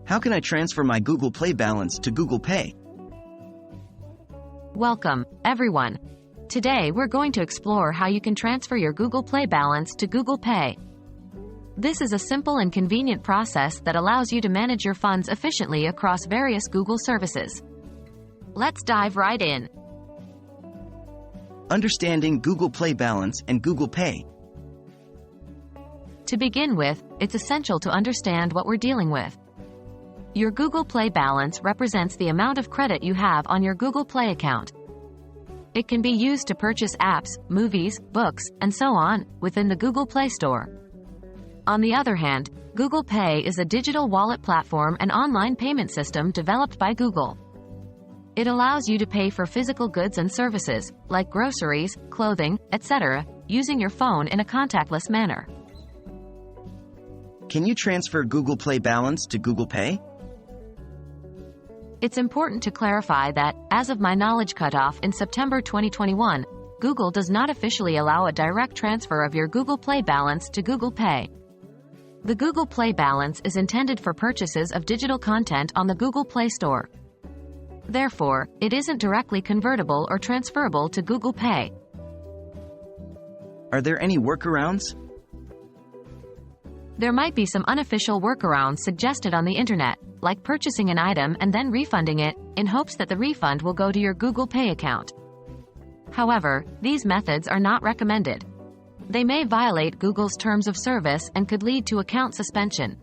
How can I transfer my Google Play balance to Google Pay? Welcome, everyone. Today we're going to explore how you can transfer your Google Play balance to Google Pay. This is a simple and convenient process that allows you to manage your funds efficiently across various Google services. Let's dive right in. Understanding Google Play balance and Google Pay. To begin with, it's essential to understand what we're dealing with. Your Google Play balance represents the amount of credit you have on your Google Play account. It can be used to purchase apps, movies, books, and so on, within the Google Play Store. On the other hand, Google Pay is a digital wallet platform and online payment system developed by Google. It allows you to pay for physical goods and services, like groceries, clothing, etc., using your phone in a contactless manner. Can you transfer Google Play balance to Google Pay? It's important to clarify that, as of my knowledge cutoff in September 2021, Google does not officially allow a direct transfer of your Google Play balance to Google Pay. The Google Play balance is intended for purchases of digital content on the Google Play Store. Therefore, it isn't directly convertible or transferable to Google Pay. Are there any workarounds? There might be some unofficial workarounds suggested on the internet, like purchasing an item and then refunding it, in hopes that the refund will go to your Google Pay account. However, these methods are not recommended. They may violate Google's terms of service and could lead to account suspension.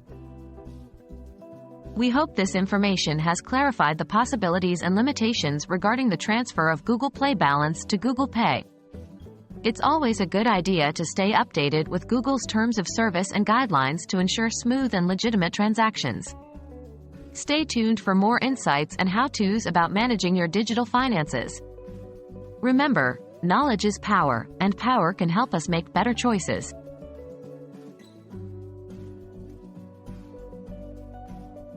We hope this information has clarified the possibilities and limitations regarding the transfer of Google Play balance to Google Pay. It's always a good idea to stay updated with Google's terms of service and guidelines to ensure smooth and legitimate transactions. Stay tuned for more insights and how-tos about managing your digital finances. Remember, knowledge is power, and power can help us make better choices.